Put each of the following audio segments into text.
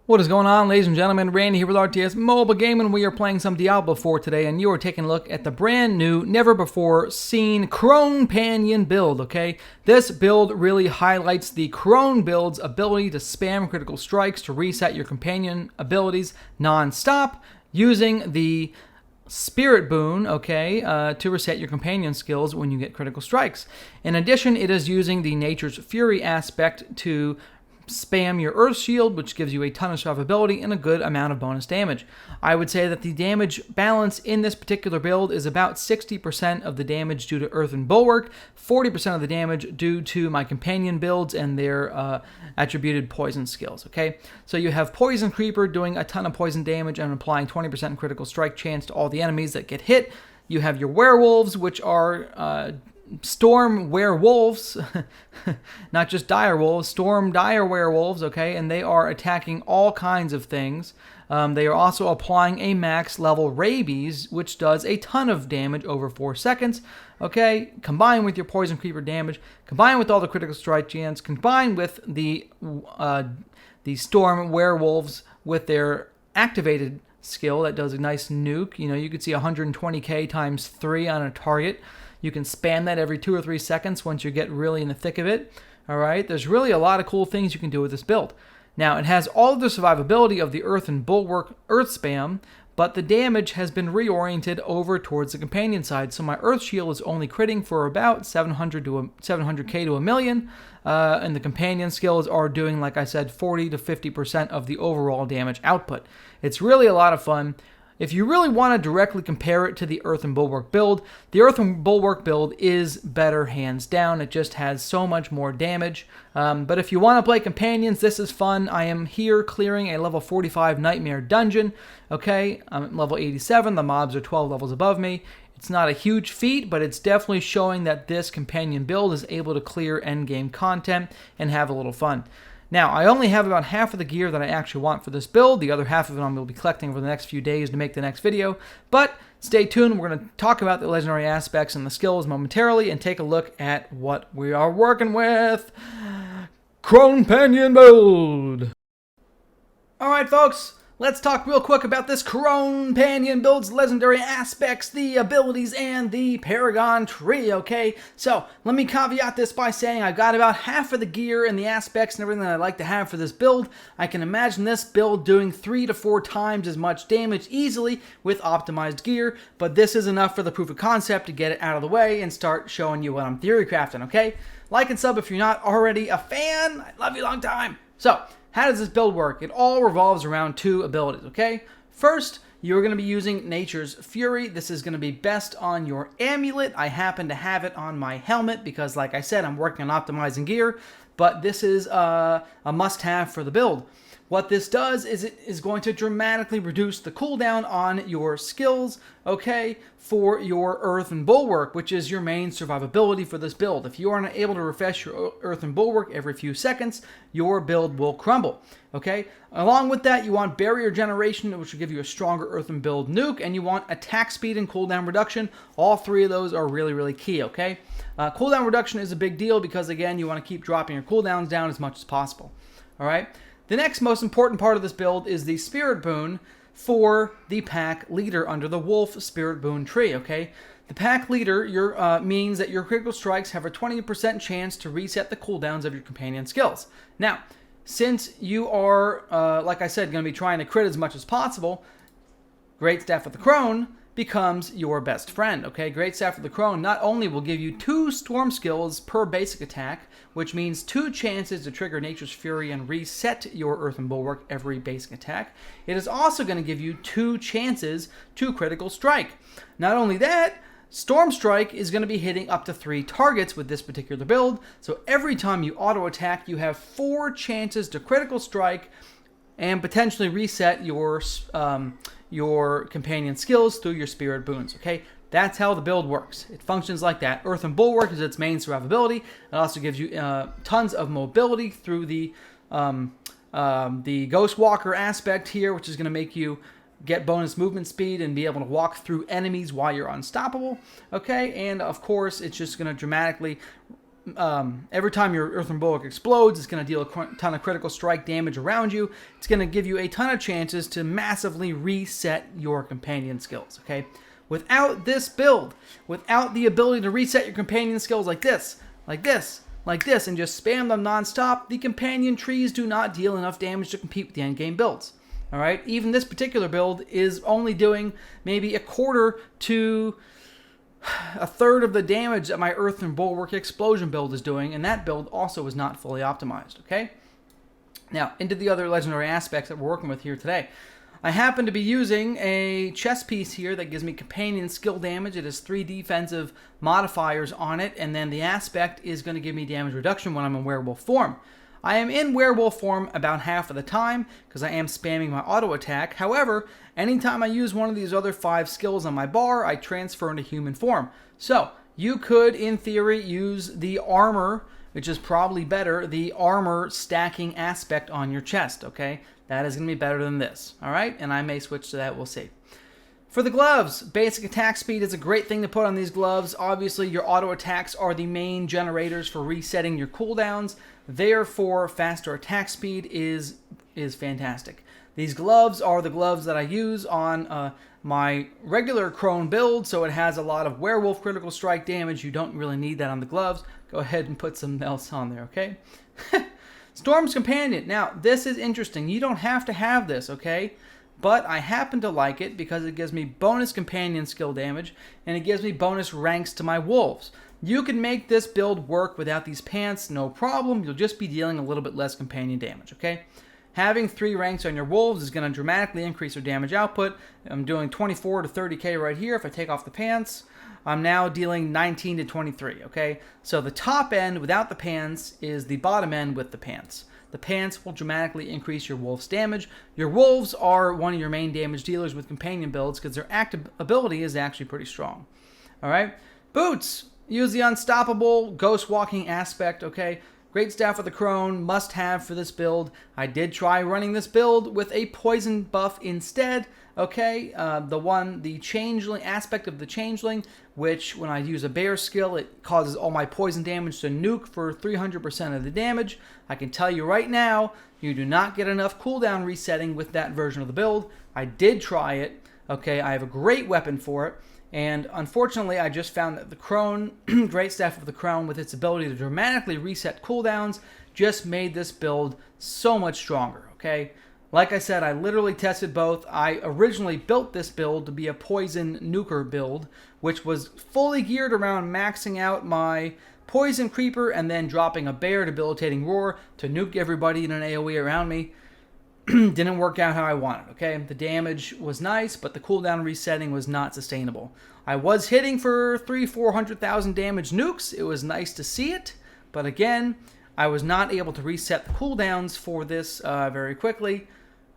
What is going on, ladies and gentlemen? Randy here with RTS Mobile Gaming. We are playing some Diablo 4 today, and you are taking a look at the brand new, never before seen CRONEPANION build, okay? This build really highlights the Crone build's ability to spam critical strikes to reset your companion abilities non-stop using the Spirit Boon, okay, to reset your companion skills when you get critical strikes. In addition, it is using the Nature's Fury aspect to spam your Earth Shield, which gives you a ton of survivability and a good amount of bonus damage. I would say that the damage balance in this particular build is about 60% of the damage due to Earth and Bulwark, 40% of the damage due to my companion builds and their attributed poison skills, okay? So you have Poison Creeper doing a ton of poison damage and applying 20% critical strike chance to all the enemies that get hit. You have your Werewolves, which are Storm Werewolves, not just Dire Wolves, Storm Dire Werewolves, okay, and they are attacking all kinds of things. They are also applying a max level Rabies, which does a ton of damage over 4 seconds, okay, combined with your Poison Creeper damage, combined with all the critical strike chance, combined with the Storm Werewolves with their activated skill that does a nice nuke. You know, you could see 120k times 3 on a target. You can spam that every 2 or 3 seconds once you get really in the thick of it. All right, there's really a lot of cool things you can do with this build. Now, it has all of the survivability of the Earth and Bulwark Earth spam, but the damage has been reoriented over towards the companion side. So my Earth Shield is only critting for about 700k to a million, and the companion skills are doing, like I said, 40 to 50% of the overall damage output. It's really a lot of fun. If you really want to directly compare it to the Earth and Bulwark build, the Earth and Bulwark build is better hands down. It just has so much more damage. But if you want to play companions, this is fun. I am here clearing a level 45 Nightmare dungeon. Okay, I'm at level 87. The mobs are 12 levels above me. It's not a huge feat, but it's definitely showing that this companion build is able to clear endgame content and have a little fun. Now, I only have about half of the gear that I actually want for this build. The other half of it I'm going to be collecting over the next few days to make the next video. But stay tuned. We're going to talk about the legendary aspects and the skills momentarily and take a look at what we are working with. CRONEPANION build! Alright, folks. Let's talk real quick about this CRONEPANION build's legendary aspects, the abilities, and the Paragon Tree, okay? So, let me caveat this by saying I've got about half of the gear and the aspects and everything that I'd like to have for this build. I can imagine this build doing 3 to 4 times as much damage easily with optimized gear, but this is enough for the proof of concept to get it out of the way and start showing you what I'm theory crafting, okay? Like and sub if you're not already a fan. I love you long time. So, how does this build work? It all revolves around 2 abilities, okay? First, you're going to be using Nature's Fury. This is going to be best on your amulet. I happen to have it on my helmet because, like I said, I'm working on optimizing gear, but this is a must-have for the build. What this does is it is going to dramatically reduce the cooldown on your skills, okay, for your Earth and Bulwark, which is your main survivability for this build. If you aren't able to refresh your Earth and Bulwark every few seconds, your build will crumble, okay? Along with that, you want Barrier Generation, which will give you a stronger Earth and Build nuke, and you want attack speed and cooldown reduction. All 3 of those are really, really key, okay? Cooldown reduction is a big deal because, again, you want to keep dropping your cooldowns down as much as possible, all right? The next most important part of this build is the Spirit Boon for the pack leader under the Wolf Spirit Boon tree, okay? The pack leader means that your critical strikes have a 20% chance to reset the cooldowns of your companion skills. Now, since you are, like I said, going to be trying to crit as much as possible, Great Staff of the Crone becomes your best friend, okay? Great Staff of the Crone not only will give you 2 storm skills per basic attack, which means 2 chances to trigger Nature's Fury and reset your Earth and Bulwark every basic attack, it is also going to give you 2 chances to critical strike. Not only that, Storm Strike is going to be hitting up to 3 targets with this particular build, so every time you auto attack, you have 4 chances to critical strike and potentially reset your companion skills through your Spirit Boons, okay? That's how the build works. It functions like that. Earth and Bulwark is its main survivability. It also gives you tons of mobility through the Ghost Walker aspect here, which is going to make you get bonus movement speed and be able to walk through enemies while you're unstoppable, okay? And, of course, it's just going to dramatically every time your Earthen Bulwark explodes, it's going to deal a ton of critical strike damage around you. It's going to give you a ton of chances to massively reset your companion skills, okay? Without this build, without the ability to reset your companion skills like this, like this, like this, and just spam them nonstop, the companion trees do not deal enough damage to compete with the endgame builds. All right, even this particular build is only doing maybe a quarter to a third of the damage that my Earthen Bulwark Explosion build is doing, and that build also is not fully optimized, okay? Now, into the other legendary aspects that we're working with here today. I happen to be using a chess piece here that gives me companion skill damage. It has 3 defensive modifiers on it, and then the aspect is going to give me damage reduction when I'm in werewolf form. I am in werewolf form about half of the time because I am spamming my auto attack. However, anytime I use one of these other 5 skills on my bar, I transfer into human form. So, you could, in theory, use the armor, which is probably better, the armor stacking aspect on your chest, okay? That is going to be better than this, all right? And I may switch to that, we'll see. For the gloves, basic attack speed is a great thing to put on these gloves. Obviously, your auto attacks are the main generators for resetting your cooldowns. Therefore, faster attack speed is fantastic. These gloves are the gloves that I use on my regular Crone build, so it has a lot of werewolf critical strike damage. You don't really need that on the gloves. Go ahead and put something else on there, okay? Storm's Companion. Now, this is interesting. You don't have to have this, okay? But I happen to like it because it gives me bonus companion skill damage, and it gives me bonus ranks to my wolves. You can make this build work without these pants, no problem. You'll just be dealing a little bit less companion damage, okay? Having 3 ranks on your wolves is going to dramatically increase your damage output. I'm doing 24 to 30k right here if I take off the pants. I'm now dealing 19 to 23, okay? So the top end without the pants is the bottom end with the pants. The pants will dramatically increase your wolf's damage. Your wolves are one of your main damage dealers with companion builds because their active ability is actually pretty strong. All right? Boots. Use the unstoppable ghost walking aspect, okay? Great Staff of the Crone, must have for this build. I did try running this build with a poison buff instead, okay? The changeling aspect of the changeling, which when I use a bear skill, it causes all my poison damage to nuke for 300% of the damage. I can tell you right now, you do not get enough cooldown resetting with that version of the build. I did try it, okay? I have a great weapon for it. And unfortunately, I just found that the Crone, Great Staff of the Crone, with its ability to dramatically reset cooldowns, just made this build so much stronger, okay? Like I said, I literally tested both. I originally built this build to be a poison nuker build, which was fully geared around maxing out my poison creeper and then dropping a bear debilitating roar to nuke everybody in an AoE around me. Didn't work out how I wanted, okay? The damage was nice, but the cooldown resetting was not sustainable. I was hitting for 300,000-400,000 damage nukes. It was nice to see it, but again, I was not able to reset the cooldowns for this very quickly,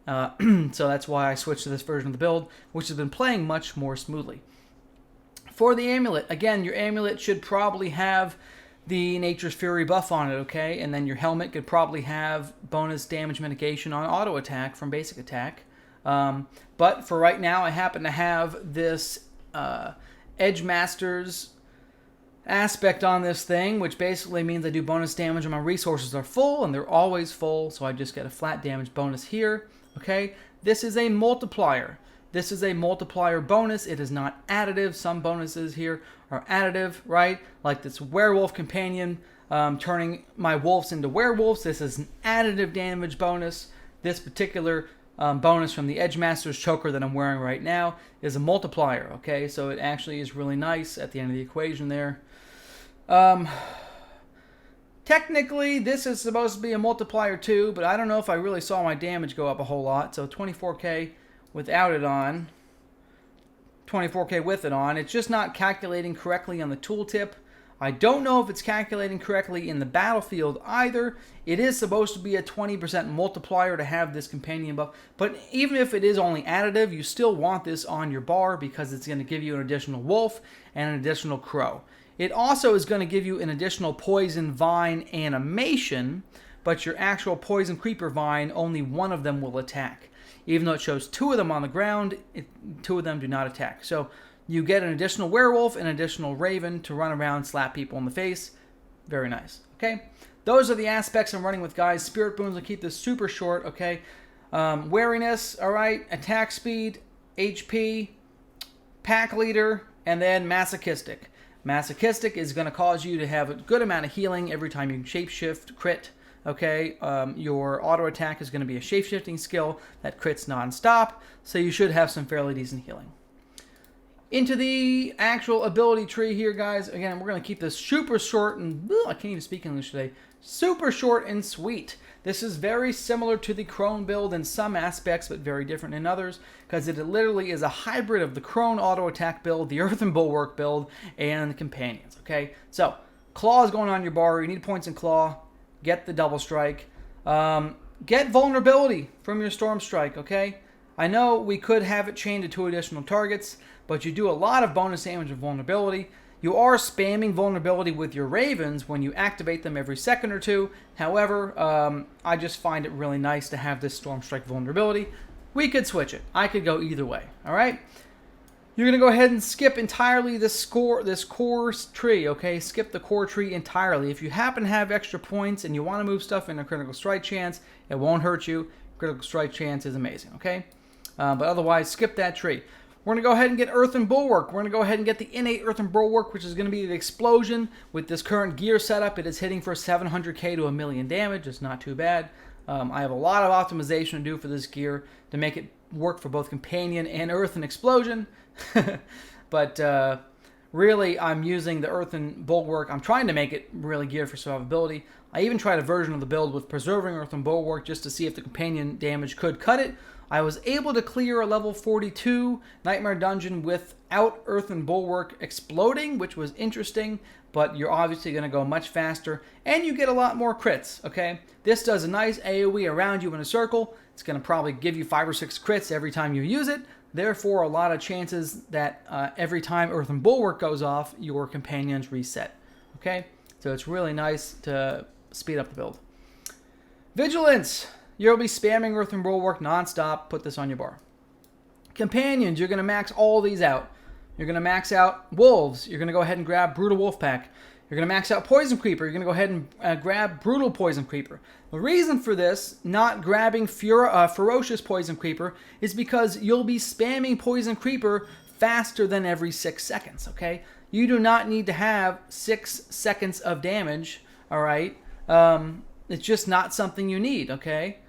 so that's why I switched to this version of the build, which has been playing much more smoothly. For the amulet, again, your amulet should probably have the Nature's Fury buff on it, okay? And then your helmet could probably have bonus damage mitigation on auto attack from basic attack. But for right now, I happen to have this Edge Masters aspect on this thing, which basically means I do bonus damage when my resources are full, and they're always full, so I just get a flat damage bonus here, okay? This is a multiplier. This is a multiplier bonus. It is not additive. Some bonuses here are additive, right? Like this werewolf companion turning my wolves into werewolves. This is an additive damage bonus. This particular bonus from the Edge Master's choker that I'm wearing right now is a multiplier, okay? So it actually is really nice at the end of the equation there. Technically, this is supposed to be a multiplier too, but I don't know if I really saw my damage go up a whole lot. So 24k without it on, 24k with it on. It's just not calculating correctly on the tooltip. I don't know if it's calculating correctly in the battlefield either. It is supposed to be a 20% multiplier to have this companion buff, but even if it is only additive, you still want this on your bar because it's going to give you an additional wolf and an additional crow. It also is going to give you an additional poison vine animation, but your actual poison creeper vine, only one of them will attack. Even though it shows 2 of them on the ground, 2 of them do not attack. So you get an additional werewolf and an additional raven to run around and slap people in the face. Very nice. Okay, those are the aspects I'm running with, guys. Spirit Boons will keep this super short. Okay, wariness. All right, attack speed, HP, pack leader, and then masochistic. Masochistic is going to cause you to have a good amount of healing every time you shapeshift crit. Okay, your auto attack is going to be a shapeshifting skill that crits non-stop, so you should have some fairly decent healing. Into the actual ability tree here, guys. Again, we're going to keep this super short and I can't even speak English today. Super short and sweet. This is very similar to the Crone build in some aspects, but very different in others, because it literally is a hybrid of the Crone auto attack build, the Earthen Bulwark build, and the companions. Okay, so claw is going on your bar. You need points in claw. Get the double strike. Get vulnerability from your storm strike. Okay, I know we could have it chained to 2 additional targets, but you do a lot of bonus damage with vulnerability. You are spamming vulnerability with your ravens when you activate them every second or two. However, I just find it really nice to have this storm strike vulnerability. We could switch it. I could go either way. All right. You're going to go ahead and skip entirely this core tree, okay? Skip the core tree entirely. If you happen to have extra points and you want to move stuff in a critical strike chance, it won't hurt you. Critical strike chance is amazing, okay? But otherwise, skip that tree. We're going to go ahead and get Earthen Bulwark. We're going to go ahead and get the innate Earthen Bulwark, which is going to be the explosion. With this current gear setup, it is hitting for 700k to 1,000,000 damage. It's not too bad. I have a lot of optimization to do for this gear to make it work for both Companion and Earthen Explosion. But really, I'm using the Earthen Bulwark. I'm trying to make it really geared for survivability. I even tried a version of the build with preserving Earthen Bulwark just to see if the Companion damage could cut it. I was able to clear a level 42 Nightmare Dungeon without Earthen Bulwark exploding, which was interesting, but you're obviously going to go much faster, and you get a lot more crits, okay? This does a nice AoE around you in a circle. It's going to probably give you 5 or 6 crits every time you use it. Therefore, a lot of chances that every time Earthen Bulwark goes off, your companions reset. Okay? So it's really nice to speed up the build. Vigilance. You'll be spamming Earthen Bulwark nonstop. Put this on your bar. Companions. You're going to max all these out. You're going to max out Wolves. You're going to go ahead and grab Brutal Wolf Pack. You're going to max out Poison Creeper. You're going to go ahead and grab Brutal Poison Creeper. The reason for this, not grabbing Ferocious Poison Creeper, is because you'll be spamming Poison Creeper faster than every 6 seconds, okay? You do not need to have 6 seconds of damage, all right? It's just not something you need, okay?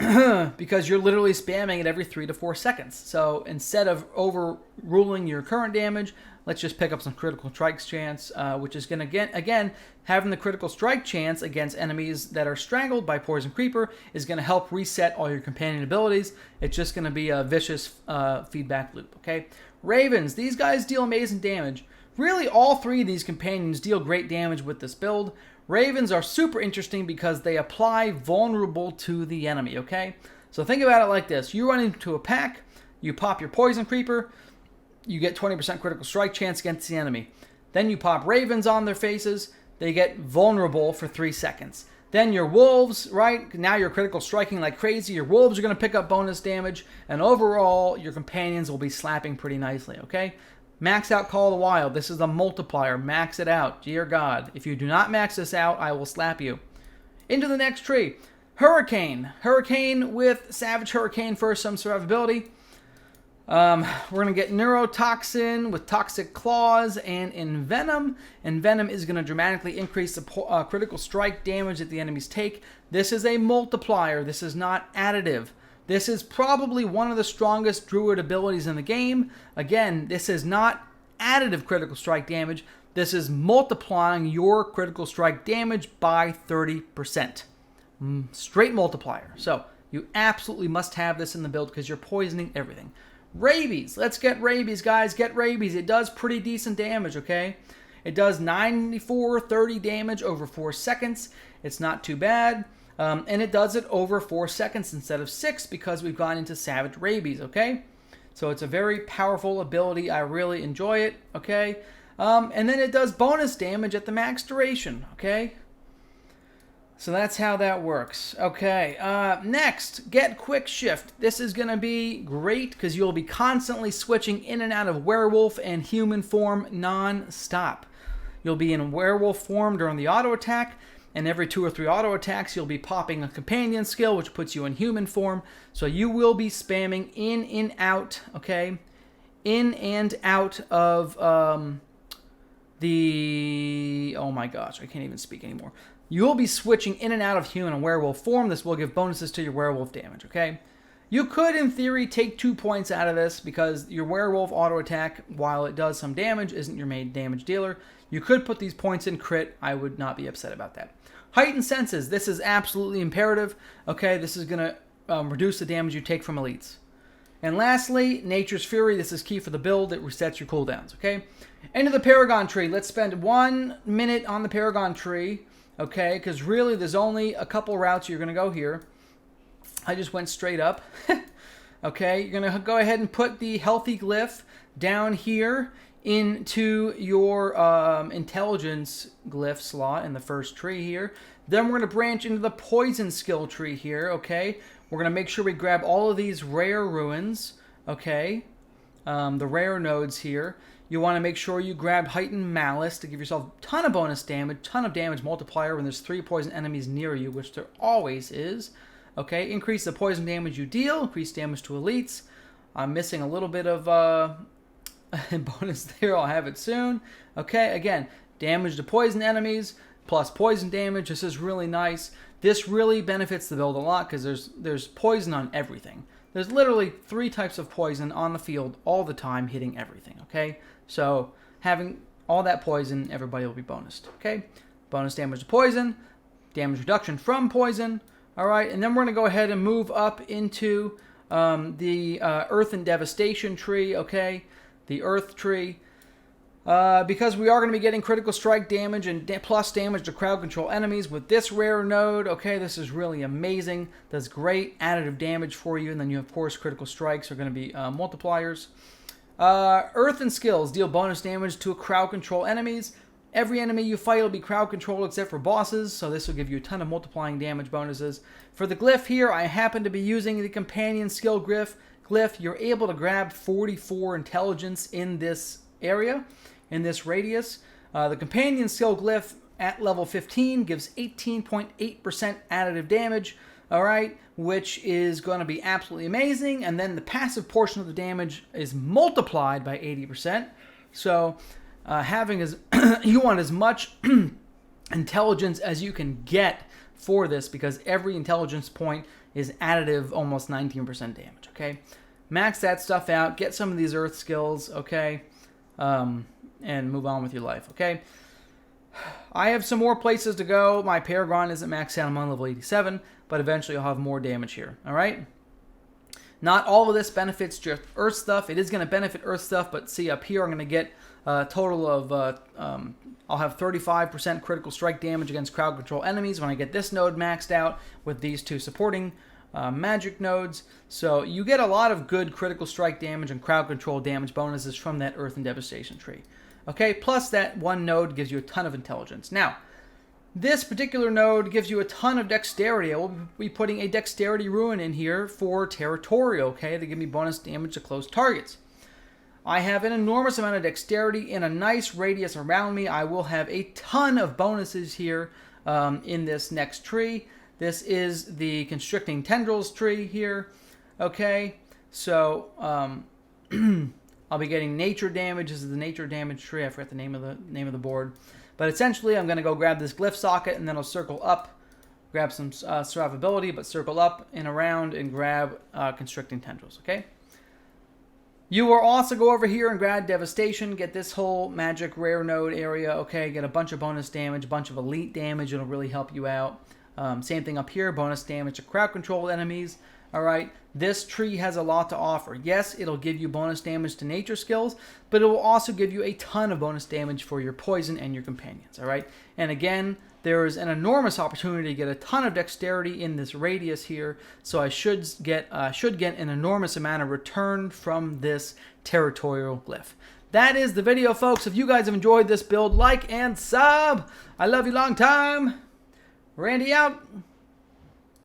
Because you're literally spamming it every 3 to 4 seconds. So instead of overruling your current damage, let's just pick up some critical strike chance, which is going to, again, having the critical strike chance against enemies that are strangled by Poison Creeper is going to help reset all your companion abilities. It's just going to be a vicious feedback loop, okay? Ravens, these guys deal amazing damage. Really, all 3 of these companions deal great damage with this build. Ravens are super interesting because they apply vulnerable to the enemy, okay? So think about it like this. You run into a pack, you pop your Poison Creeper, you get 20% critical strike chance against the enemy. Then you pop Ravens on their faces, they get vulnerable for 3 seconds. Then your Wolves, right? Now you're critical striking like crazy. Your Wolves are going to pick up bonus damage, and overall, your companions will be slapping pretty nicely, okay? Max out Call of the Wild. This is a multiplier. Max it out. Dear God. If you do not max this out, I will slap you. Into the next tree. Hurricane. Hurricane with Savage Hurricane for some survivability. We're going to get Neurotoxin with Toxic Claws and Envenom. Envenom is going to dramatically increase the critical strike damage that the enemies take. This is a multiplier. This is not additive. This is probably one of the strongest Druid abilities in the game. Again, this is not additive critical strike damage. This is multiplying your critical strike damage by 30%. Straight multiplier. So you absolutely must have this in the build because you're poisoning everything. Rabies. Let's get Rabies, guys. Get Rabies. It does pretty decent damage, okay? It does 94-30 damage over 4 seconds. It's not too bad. And it does it over 4 seconds instead of 6 because we've gone into Savage Rabies, okay? So it's a very powerful ability. I really enjoy it, okay? And then it does bonus damage at the max duration, okay? So that's how that works. Okay, next, get Quick Shift. This is going to be great because you'll be constantly switching in and out of werewolf and human form non-stop. You'll be in werewolf form during the auto attack, and every 2 or 3 auto attacks, you'll be popping a companion skill, which puts you in human form. So you will be spamming in and out, okay? In and out of oh my gosh, I can't even speak anymore. You'll be switching in and out of human and werewolf form. This will give bonuses to your werewolf damage, okay? You could, in theory, take 2 points out of this because your werewolf auto attack, while it does some damage, isn't your main damage dealer. You could put these points in crit. I would not be upset about that. Heightened senses. This is absolutely imperative. Okay, this is going to reduce the damage you take from elites. And lastly, Nature's Fury. This is key for the build. It resets your cooldowns, okay? End of the Paragon Tree. Let's spend 1 minute on the Paragon Tree, okay? Because really, there's only a couple routes you're going to go here. I just went straight up. Okay, you're going to go ahead and put the healthy glyph down here into your intelligence glyph slot in the first tree here. Then we're going to branch into the poison skill tree here, okay? We're going to make sure we grab all of these rare ruins, okay? The rare nodes here. You want to make sure you grab Heightened Malice to give yourself a ton of bonus damage, ton of damage multiplier when there's 3 poison enemies near you, which there always is. Okay, increase the poison damage you deal, increase damage to elites. I'm missing a little bit of bonus there. I'll have it soon. Okay, again, damage to poison enemies plus poison damage. This is really nice. This really benefits the build a lot because there's poison on everything. There's literally 3 types of poison on the field all the time hitting everything, okay? So having all that poison, everybody will be bonused, okay? Bonus damage to poison, damage reduction from poison. All right, and then we're going to go ahead and move up into the Earth and Devastation tree, okay? The Earth tree. Because we are going to be getting critical strike damage and plus damage to crowd control enemies with this rare node, okay? This is really amazing. Does great additive damage for you, and then you, of course, critical strikes are going to be multipliers. Earth and skills deal bonus damage to crowd control enemies. Every enemy you fight will be crowd controlled except for bosses, so this will give you a ton of multiplying damage bonuses. For the glyph here, I happen to be using the companion skill glyph. You're able to grab 44 intelligence in this area, in this radius. The companion skill glyph at level 15 gives 18.8% additive damage, all right, which is going to be absolutely amazing. And then the passive portion of the damage is multiplied by 80%. So having you want as much intelligence as you can get for this because every intelligence point is additive almost 19% damage, okay? Max that stuff out, get some of these earth skills, okay? And move on with your life, okay? I have some more places to go. My Paragon isn't maxed out. I'm on level 87, but eventually I'll have more damage here, all right? Not all of this benefits just earth stuff. It is going to benefit earth stuff, but see up here I'm going to get a total of, I'll have 35% critical strike damage against crowd control enemies when I get this node maxed out with these 2 supporting magic nodes. So you get a lot of good critical strike damage and crowd control damage bonuses from that Earth and Devastation tree. Okay, plus that 1 node gives you a ton of intelligence. Now, this particular node gives you a ton of dexterity. I will be putting a dexterity ruin in here for territorial, okay, to give me bonus damage to close targets. I have an enormous amount of dexterity in a nice radius around me. I will have a ton of bonuses here in this next tree. This is the Constricting Tendrils tree here, okay? So I'll be getting nature damage. This is the nature damage tree. I forgot the name of the board. But essentially, I'm going to go grab this glyph socket, and then I'll circle up, grab some survivability, but circle up and around and grab Constricting Tendrils, okay? You will also go over here and grab Devastation, get this whole magic rare node area, okay? Get a bunch of bonus damage, a bunch of elite damage. It'll really help you out. Same thing up here, bonus damage to crowd control enemies. All right, this tree has a lot to offer. Yes, it'll give you bonus damage to nature skills, but it will also give you a ton of bonus damage for your poison and your companions. All right, and again, there is an enormous opportunity to get a ton of dexterity in this radius here, so I should get an enormous amount of return from this territorial glyph. That is the video, folks. If you guys have enjoyed this build, like and sub. I love you long time. Randy out.